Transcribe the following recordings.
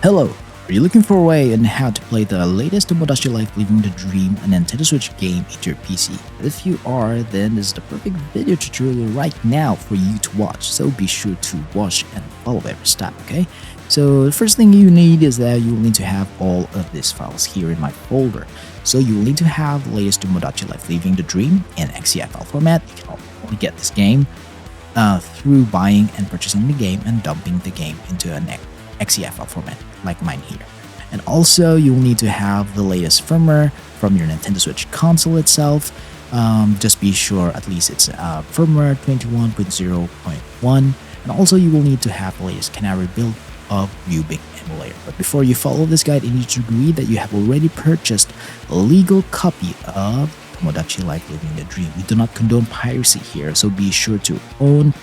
Hello! Are you looking for a way on how to play the latest Tomodachi Life Living the Dream, a Nintendo Switch game into your PC? If you are, then this is the perfect video tutorial right now for you to watch, so be sure to watch and follow every step, okay? So the first thing you need is that you will need to have all of these files here in my folder. So you will need to have the latest Tomodachi Life Living the Dream in XCF file format. You can only get this game through buying and purchasing the game and dumping the game into an XCF file format like mine here. And also you'll need to have the latest firmware from your Nintendo Switch console itself. Just be sure at least it's firmware 21.0.1, and also you will need to have the latest Canary build of Ryubing Emulator. But before you follow this guide, you need to agree that you have already purchased a legal copy of Tomodachi Life Living the Dream. We do not condone piracy here, so be sure to own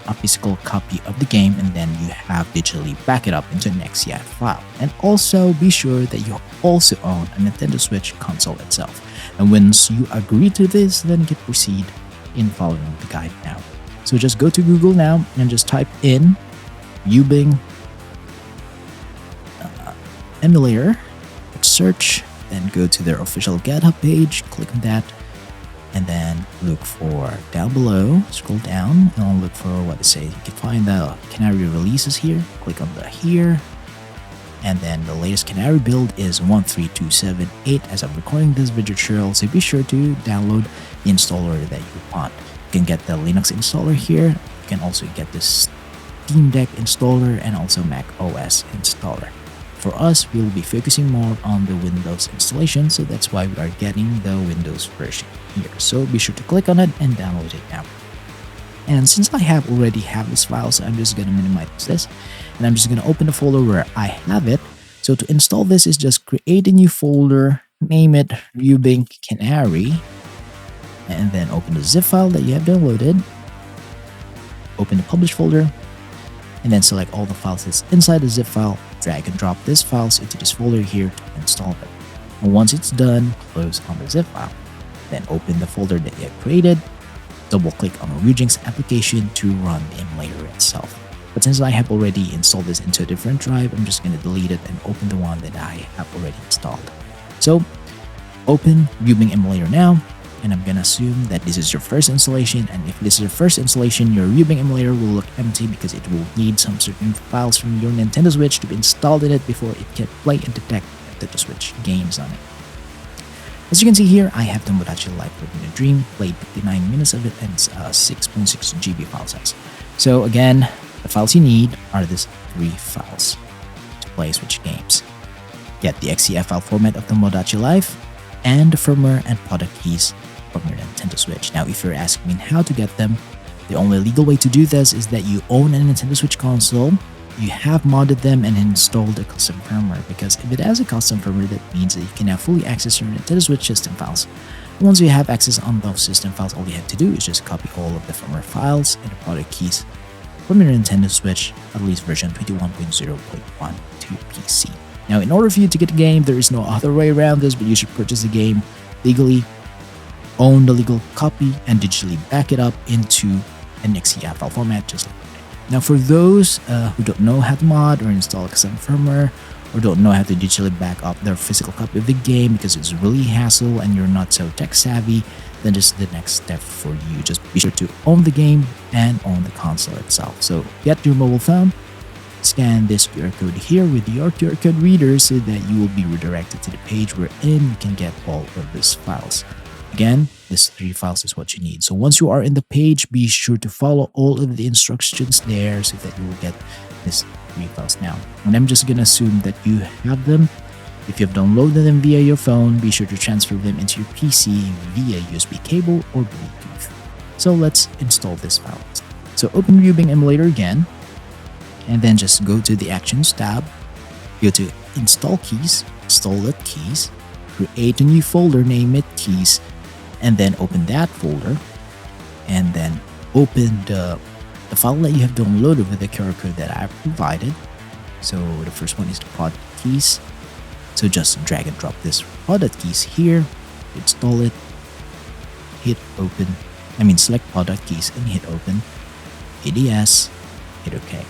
a physical copy of the game, and then you have digitally back it up into an XCF file. And also be sure that you also own a Nintendo Switch console itself. And once you agree to this, then you can proceed in following the guide now. So just go to Google now and just type in Ryubing Emulator, search, then go to their official GitHub page, click on that, and then look for down below, scroll down, and look for what it says. You can find the Canary releases here, click on the here, and then the latest Canary build is 13278 as I'm recording this video tutorial, so be sure to download the installer that you want. You can get the Linux installer here, you can also get the Steam Deck installer and also Mac OS installer. For us, we will be focusing more on the Windows installation, so that's why we are getting the Windows version here. So be sure to click on it and download it now. And since I already have this file, so I'm just going to minimize this, and I'm just going to open the folder where I have it. So to install this is just create a new folder, name it Ryubing Canary, and then open the zip file that you have downloaded, open the publish folder, and then select all the files that's inside the zip file, drag and drop these files into this folder here to install them. And once it's done, close on the zip file. Then open the folder that you have created, double click on Ryubing's application to run the emulator itself. But since I have already installed this into a different drive, I'm just going to delete it and open the one that I have already installed. So open Ryubing Emulator now, and I'm going to assume that this is your first installation, and if this is your first installation, your Ryubing Emulator will look empty because it will need some certain files from your Nintendo Switch to be installed in it before it can play and detect Nintendo Switch games on it. As you can see here, I have Tomodachi Life Living the Dream, played 59 minutes of it, and it's 6.6 GB file size. So again, the files you need are these three files to play Switch games. Get the XCF file format of Tomodachi Life, and the firmware and product keys from your Nintendo Switch. Now, if you're asking me how to get them, the only legal way to do this is that you own a Nintendo Switch console, you have modded them and installed a custom firmware, because if it has a custom firmware, that means that you can now fully access your Nintendo Switch system files. Once you have access on those system files, all you have to do is just copy all of the firmware files and the product keys from your Nintendo Switch, at least version 21.0.1 to PC. Now, in order for you to get the game, there is no other way around this, but you should purchase the game legally, own the legal copy, and digitally back it up into an XCF file format just like that. Now, for those who don't know how to mod or install custom firmware, or don't know how to digitally back up their physical copy of the game because it's really hassle and you're not so tech savvy, then this is the next step for you. Just be sure to own the game and own the console itself. So get your mobile phone, scan this QR code here with your QR code reader so that you will be redirected to the page wherein you can get all of these files. Again, these three files is what you need. So once you are in the page, be sure to follow all of the instructions there so that you will get these three files now. And I'm just going to assume that you have them. If you have downloaded them via your phone, be sure to transfer them into your PC via USB cable or Bluetooth. So let's install this file. So open Ryubing Emulator again, and then just go to the Actions tab, go to Install Keys, Install it Keys, create a new folder, name it Keys, and then open that folder, and then open the file that you have downloaded with the QR code that I provided. So the first one is the product keys. So just drag and drop this product keys here, install it, hit open, select product keys and hit open, hit yes, hit OK.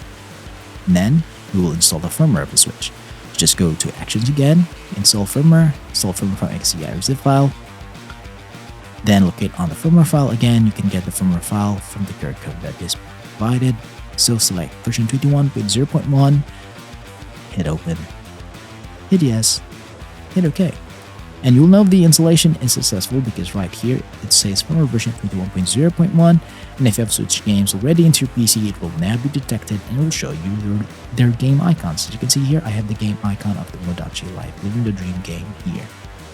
And then we will install the firmware of the Switch. Just go to Actions again, install firmware from XCI zip file. Then locate on the firmware file again. You can get the firmware file from the QR code that is provided. So select version 21.0.1, hit open, hit yes, hit OK. And you'll know the installation is successful because right here it says firmware version 21.0.1, and if you have Switch games already into your PC, it will now be detected and it will show you their game icons. As you can see here, I have the game icon of the Tomodachi Life Living the Dream game here.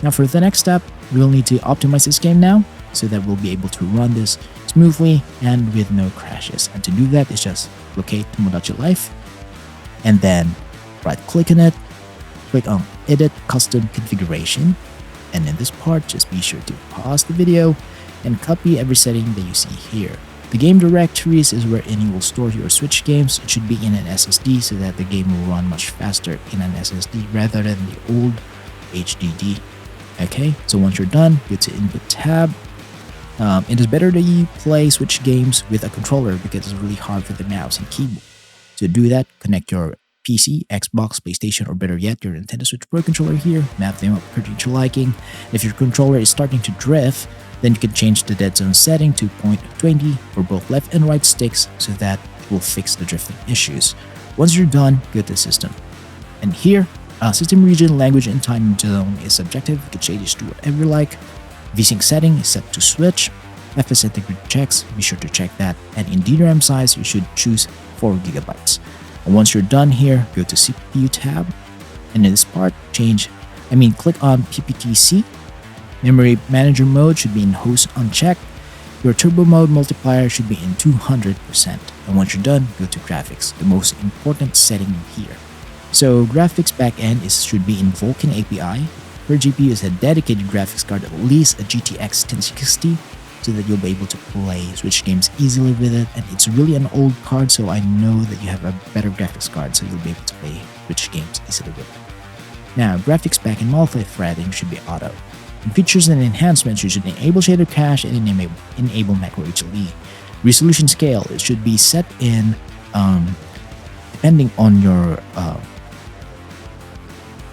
Now for the next step, we'll need to optimize this game now so that we'll be able to run this smoothly and with no crashes. And to do that is just locate Tomodachi Life and then right click on it, click on Edit Custom Configuration, and in this part just be sure to pause the video and copy every setting that you see here. The game directories is wherein you will store your Switch games. It should be in an SSD so that the game will run much faster in an SSD rather than the old HDD. Okay, so once you're done, go to Input tab. It is better that you play Switch games with a controller because it's really hard for the mouse and keyboard. To do that, connect your PC, Xbox, PlayStation, or better yet, your Nintendo Switch Pro controller here, map them up according to your liking. If your controller is starting to drift, then you can change the dead zone setting to 0.20 for both left and right sticks so that it will fix the drifting issues. Once you're done, go to System. And here, System Region, Language, and Time Zone is subjective. You can change this to whatever you like. VSync setting is set to switch. FS integrity checks, be sure to check that. And in DRAM size, you should choose 4 GB. And once you're done here, go to CPU tab. And in this part, click on PPTC. Memory Manager mode should be in host unchecked. Your turbo mode multiplier should be in 200%. And once you're done, go to graphics, the most important setting here. So graphics backend should be in Vulkan API. Per GPU is a dedicated graphics card, at least a GTX 1060, so that you'll be able to play Switch games easily with it. And it's really an old card, so I know that you have a better graphics card, so you'll be able to play Switch games easily with it. Now, graphics backend multi-threading should be auto. In features and enhancements, you should enable shader cache and enable macro HLE. Resolution scale, it should be set in depending on your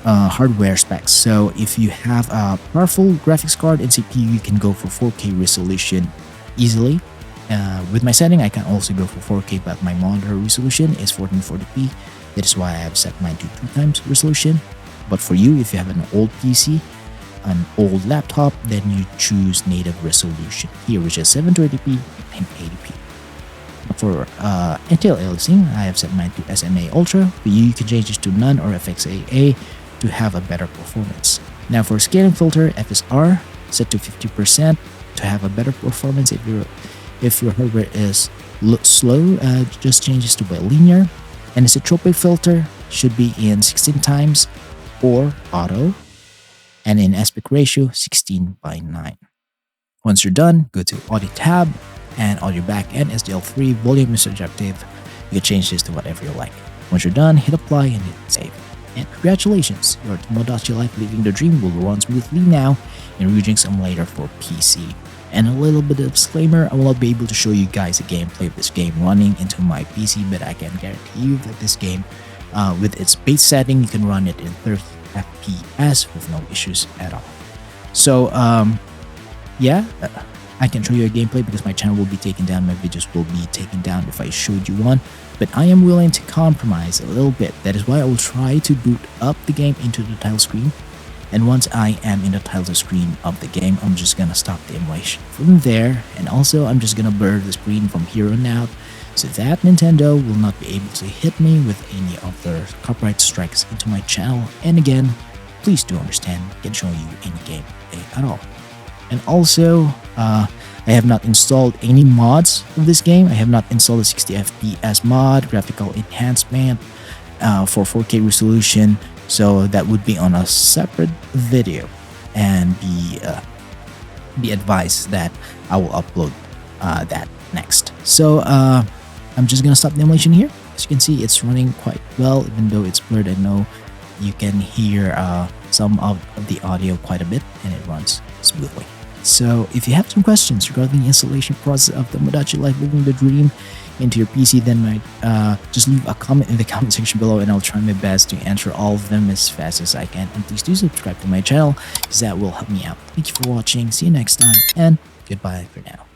hardware specs. So if you have a powerful graphics card and CPU, you can go for 4K resolution easily. With my setting, I can also go for 4K, but my monitor resolution is 1440p. That is why I have set mine to 2x resolution. But for you, if you have an old PC, an old laptop, then you choose native resolution here, which is 720p and 1080p. For anti aliasing, I have set mine to SMA Ultra. For you, you can change this to none or FXAA to have a better performance. Now for scaling filter, FSR set to 50% to have a better performance. If your hardware is slow, just change this to bilinear. And isotropic filter should be in 16 times or auto, and in aspect ratio 16:9. Once you're done, go to Audio tab, and audio backend SDL3 volume is subjective. You can change this to whatever you like. Once you're done, hit apply and hit save. And congratulations, your Tomodachi Life Living the Dream will run smoothly now in Ryubing Emulator for PC. And a little bit of disclaimer, I will not be able to show you guys a gameplay of this game running into my PC, but I can guarantee you that this game, with its base setting, you can run it in 30 FPS with no issues at all. So, I can show you a gameplay because my channel will be taken down, my videos will be taken down if I showed you one, but I am willing to compromise a little bit. That is why I will try to boot up the game into the title screen, and once I am in the title screen of the game, I'm just gonna stop the emulation from there, and also I'm just gonna blur the screen from here on out so that Nintendo will not be able to hit me with any of their copyright strikes into my channel. And again, please do understand, I can show you any gameplay at all. And also, I have not installed any mods of this game. I have not installed the 60 FPS mod, graphical enhancement for 4K resolution, so that would be on a separate video, and be advised that I will upload that next. So I'm just gonna stop the emulation here. As you can see, it's running quite well, even though it's blurred. I know you can hear some of the audio quite a bit, and it runs smoothly. So if you have some questions regarding the installation process of the Tomodachi Life Living the Dream, into your PC, then just leave a comment in the comment section below, and I'll try my best to answer all of them as fast as I can. And please do subscribe to my channel, because that will help me out. Thank you for watching. See you next time, and goodbye for now.